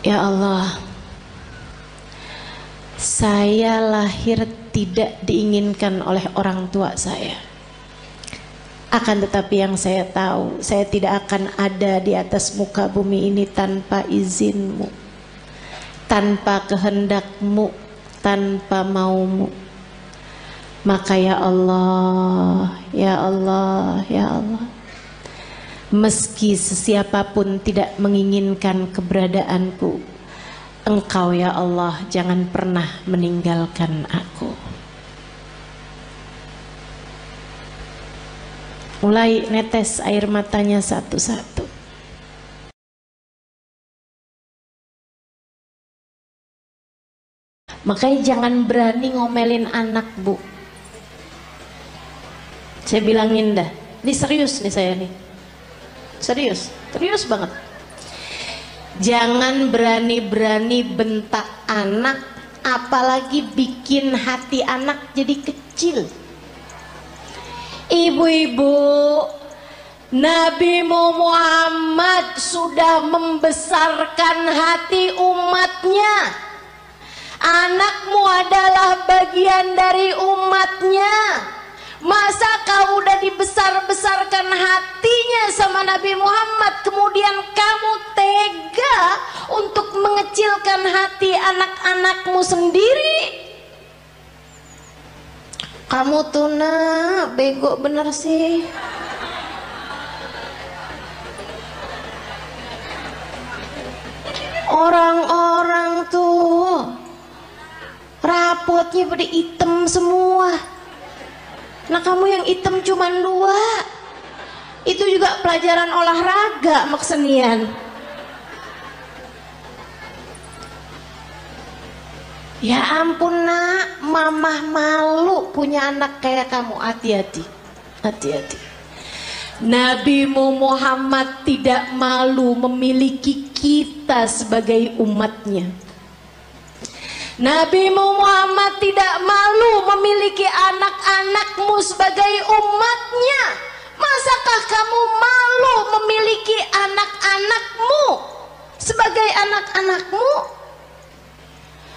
Ya Allah, saya lahir tidak diinginkan oleh orang tua saya. Akan tetapi yang saya tahu, saya tidak akan ada di atas muka bumi ini tanpa izinmu, tanpa kehendakmu, tanpa maumu. Maka ya Allah, ya Allah, ya Allah, meski sesiapapun tidak menginginkan keberadaanku, Engkau ya Allah jangan pernah meninggalkan aku. Mulai netes air matanya satu-satu. Makanya jangan berani ngomelin anak, Bu. Saya bilangin dah, ini serius nih saya nih. Serius banget. Jangan berani-berani bentak anak, apalagi bikin hati anak jadi kecil. Ibu-ibu, Nabi Muhammad sudah membesarkan hati umatnya. Anakmu adalah bagian dari umatnya. Masa kau udah dibesar-besarkan hatinya sama Nabi Muhammad, kemudian kamu tega untuk mengecilkan hati anak-anakmu sendiri? Kamu tuh nak bego bener sih. Orang-orang tuh rapotnya pada hitam semua. Nah kamu yang hitam cuma 2. Itu juga pelajaran olahraga sama kesenian. Ya ampun nak, mamah malu punya anak kayak kamu. Hati-hati, hati-hati. Nabi Muhammad tidak malu memiliki kita sebagai umatnya. Nabi Muhammad tidak malu memiliki anak-anakmu sebagai umatnya. Masakah kamu malu memiliki anak-anakmu sebagai anak-anakmu?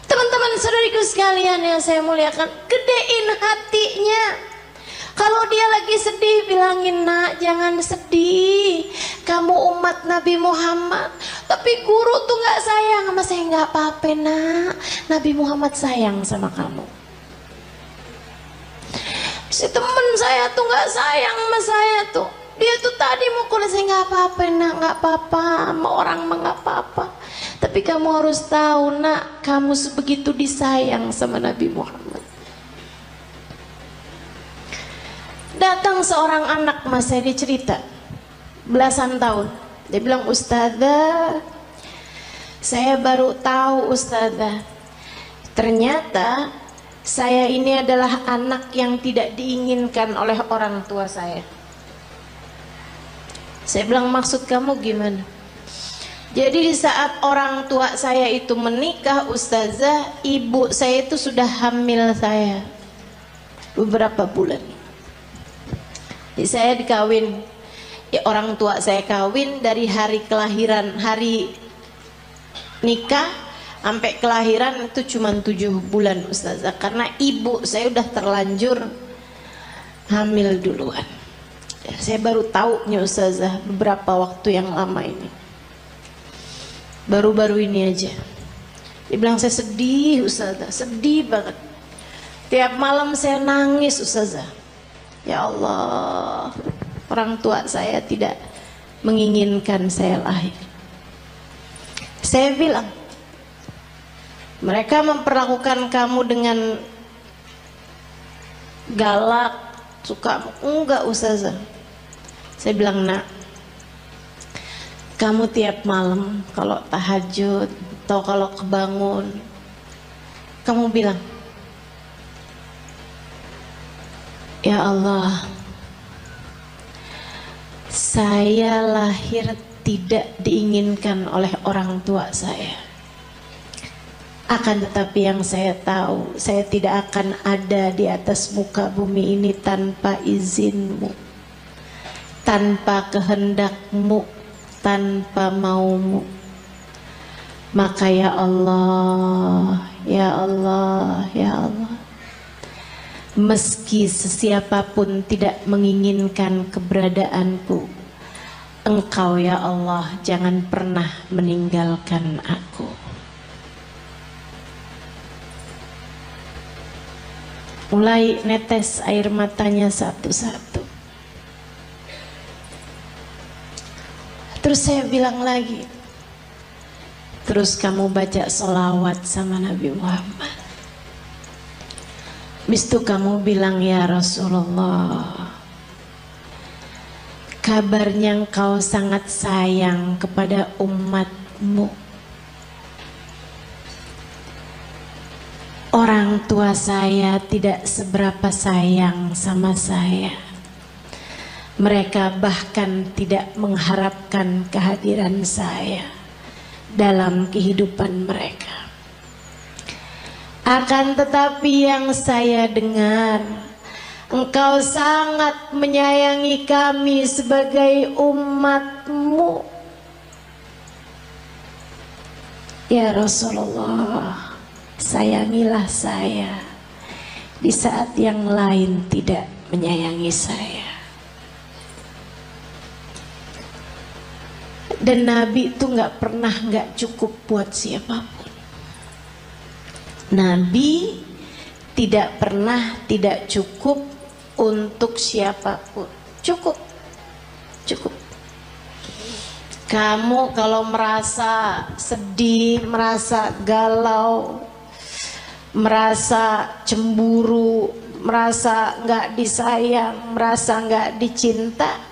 Teman-teman saudariku sekalian yang saya muliakan, gedein hatinya. Kalau dia lagi sedih, bilangin nak jangan sedih, kamu umat Nabi Muhammad. Tapi guru tuh gak sayang sama saya. Gak apa-apa nak, Nabi Muhammad sayang sama kamu. Si temen saya tuh gak sayang sama saya tuh, dia tuh tadi mukul saya. Gak apa-apa nak, gak apa-apa, sama orang mah gak apa-apa. Tapi kamu harus tahu nak, kamu sebegitu disayang sama Nabi Muhammad. Datang seorang anak mas saya, dia cerita belasan tahun. Dia bilang, ustazah, saya baru tahu ustazah, ternyata saya ini adalah anak yang tidak diinginkan oleh orang tua saya. Saya bilang, maksud kamu gimana? Jadi di saat orang tua saya itu menikah ustazah, ibu saya itu sudah hamil saya beberapa bulan. Jadi saya dikawin, ya orang tua saya kawin dari hari kelahiran, hari nikah sampai kelahiran itu cuma 7 bulan ustazah, karena ibu saya udah terlanjur hamil duluan. Ya, saya baru tahunya ustazah beberapa waktu yang lama ini, baru-baru ini aja. Dia bilang, saya sedih ustazah, sedih banget. Tiap malam saya nangis ustazah. Ya Allah, orang tua saya tidak menginginkan saya lahir. Saya bilang, mereka memperlakukan kamu dengan galak, suka, enggak ustazah. Saya bilang, nak, kamu tiap malam kalau tahajud atau kalau kebangun, kamu bilang, ya Allah, saya lahir tidak diinginkan oleh orang tua saya. Akan tetapi yang saya tahu, saya tidak akan ada di atas muka bumi ini tanpa izinmu, tanpa kehendakmu, tanpa maumu. Maka ya Allah, ya Allah, ya Allah, meski sesiapapun tidak menginginkan keberadaanku, Engkau ya Allah jangan pernah meninggalkan aku. Mulai netes air matanya satu-satu. Terus saya bilang lagi, terus kamu baca sholawat sama Nabi Muhammad. Habis itu kamu bilang, ya Rasulullah, kabarnya engkau sangat sayang kepada umatmu. Orang tua saya tidak seberapa sayang sama saya. Mereka bahkan tidak mengharapkan kehadiran saya dalam kehidupan mereka. Akan tetapi yang saya dengar, Engkau sangat menyayangi kami sebagai umatmu. Ya Rasulullah, sayangilah saya di saat yang lain tidak menyayangi saya. Dan Nabi itu nggak pernah nggak cukup buat siapapun. Nabi tidak pernah tidak cukup untuk siapapun. Cukup, cukup. Kamu kalau merasa sedih, merasa galau, merasa cemburu, merasa nggak disayang, merasa nggak dicinta,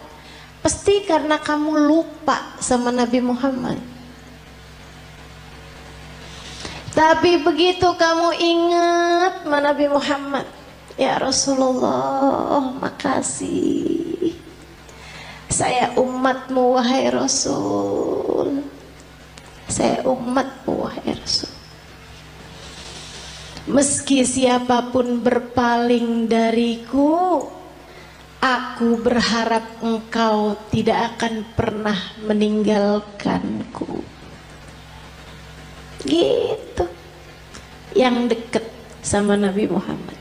pasti karena kamu lupa sama Nabi Muhammad. Tapi begitu kamu ingat sama Nabi Muhammad, ya Rasulullah, makasih. Saya umatmu wahai Rasul. Saya umatmu wahai Rasul. Meski siapapun berpaling dariku, aku berharap engkau tidak akan pernah meninggalkanku. Gitu. Yang dekat sama Nabi Muhammad.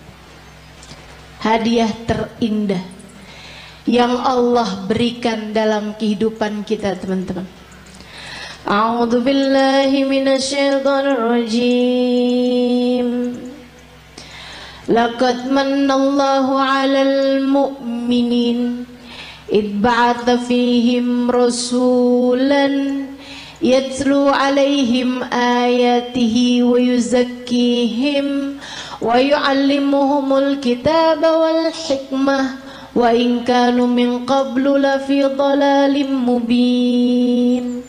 Hadiah terindah yang Allah berikan dalam kehidupan kita, teman-teman. A'udzu billahi minasyaitonir rajim. Laqad manallahu 'alal mu'minin id ba'atha fihim rasulan yatlu 'alaihim ayatihi wa yuzakkihim wa yu'allimuhumul kitaba wal hikmah wa in kanu min qablu lafi dhalalin mubin.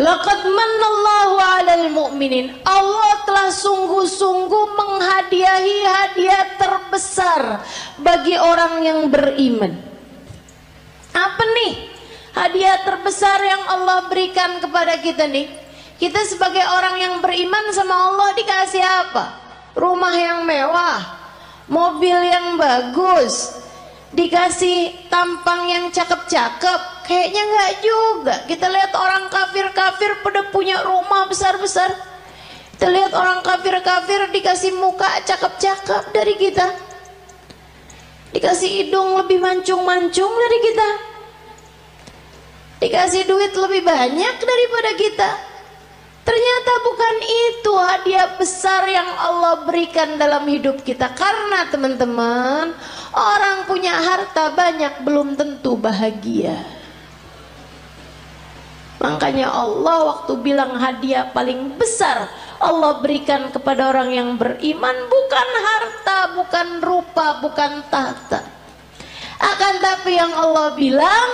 Laqad manallahu 'alal mu'minin. Allah telah sungguh-sungguh menghadiahi hadiah terbesar bagi orang yang beriman. Apa nih hadiah terbesar yang Allah berikan kepada kita nih? Kita sebagai orang yang beriman sama Allah dikasih apa? Rumah yang mewah, mobil yang bagus, dikasih tampang yang cakep-cakep. Kayaknya enggak juga. Kita lihat orang kafir-kafir pada punya rumah besar-besar. Kita lihat orang kafir-kafir dikasih muka cakep-cakep dari kita, dikasih hidung lebih mancung-mancung dari kita, dikasih duit lebih banyak daripada kita. Ternyata bukan itu hadiah besar yang Allah berikan dalam hidup kita. Karena teman-teman, orang punya harta banyak belum tentu bahagia. Makanya Allah waktu bilang hadiah paling besar Allah berikan kepada orang yang beriman bukan harta, bukan rupa, bukan tahta. Akan tapi yang Allah bilang,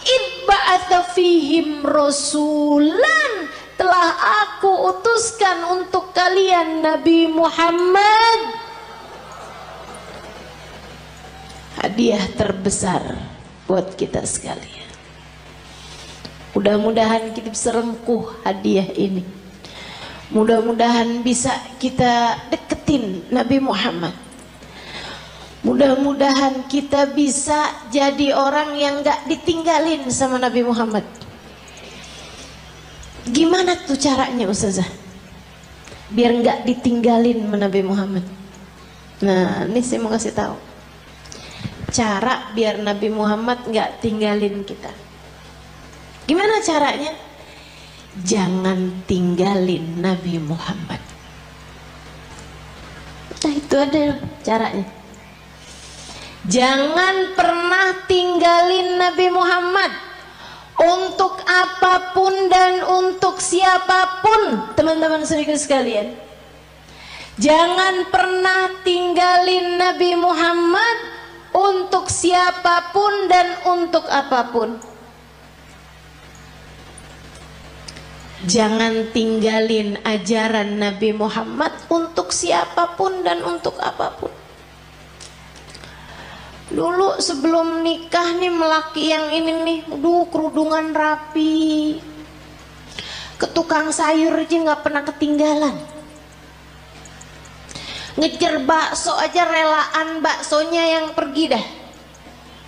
"Ibba'atha fihim rasulan." Telah aku utuskan untuk kalian Nabi Muhammad. Hadiah terbesar buat kita sekalian. Mudah-mudahan kita bisa rengkuh hadiah ini. Mudah-mudahan bisa kita deketin Nabi Muhammad. Mudah-mudahan kita bisa jadi orang yang gak ditinggalin sama Nabi Muhammad. Gimana tuh caranya Ustazah biar nggak ditinggalin Nabi Muhammad? Nah, ini saya mau kasih tahu cara biar Nabi Muhammad nggak tinggalin kita. Gimana caranya? Jangan tinggalin Nabi Muhammad. Nah, itu ada caranya. Jangan pernah tinggalin Nabi Muhammad untuk apapun dan untuk siapapun, teman-teman saudara sekalian. Jangan pernah tinggalin Nabi Muhammad untuk siapapun dan untuk apapun. Jangan tinggalin ajaran Nabi Muhammad untuk siapapun dan untuk apapun. Dulu sebelum nikah nih melaki yang ini nih, kerudungan rapi, ke tukang sayur aja nggak pernah ketinggalan. Ngejar bakso aja relaan baksonya yang pergi dah,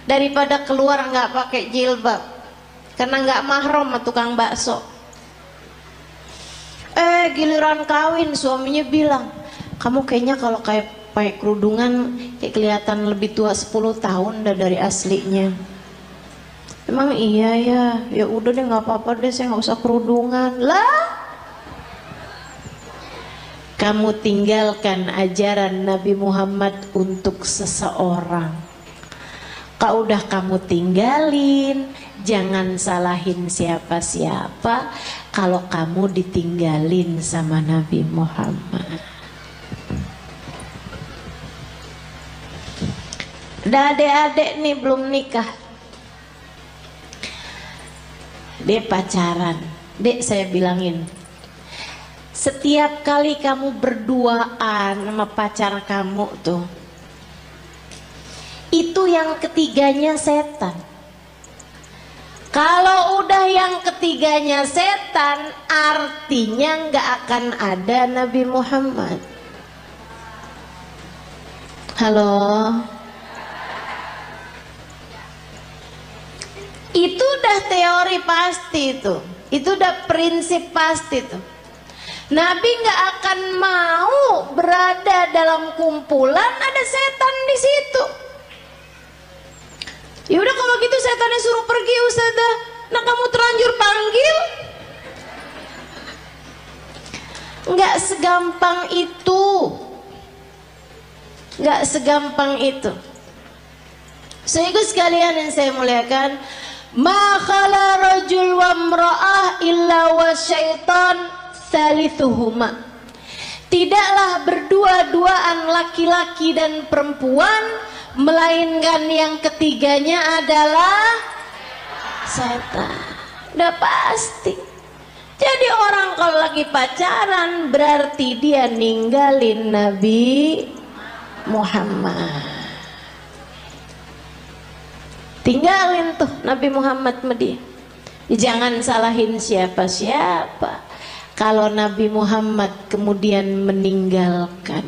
daripada keluar nggak pakai jilbab, karena nggak mahram sama tukang bakso. Giliran kawin suaminya bilang, kamu kayaknya kalau kayak pakai kerudungan kayak kelihatan lebih tua 10 tahun dah dari aslinya. Emang iya ya? Ya udah deh, nggak apa-apa deh, saya nggak usah kerudungan lah. Kamu tinggalkan ajaran Nabi Muhammad untuk seseorang, kalau udah kamu tinggalin, jangan salahin siapa-siapa kalau kamu ditinggalin sama Nabi Muhammad. Ada adik-adik nih belum nikah, dia pacaran. Dek, saya bilangin, setiap kali kamu berduaan sama pacar kamu tuh, itu yang ketiganya setan. Kalau udah yang ketiganya setan, artinya nggak akan ada Nabi Muhammad. Halo? Itu udah teori pasti tuh, itu udah prinsip pasti tuh. Nabi nggak akan mau berada dalam kumpulan ada setan di situ. Ya udah kalau gitu setannya suruh pergi Ustazah. Nah kamu terlanjur panggil. Nggak segampang itu. Nggak segampang itu. Sehingga sekalian yang saya muliakan, ma khala rajul wa imra'ah illa wa syaitan thalithuhuma. Tidaklah berdua-duaan laki-laki dan perempuan, melainkan yang ketiganya adalah setan. Udah pasti. Jadi orang kalau lagi pacaran berarti dia ninggalin Nabi Muhammad. Tinggalin tuh Nabi Muhammad sama dia. Jangan salahin siapa-siapa kalau Nabi Muhammad kemudian meninggalkan.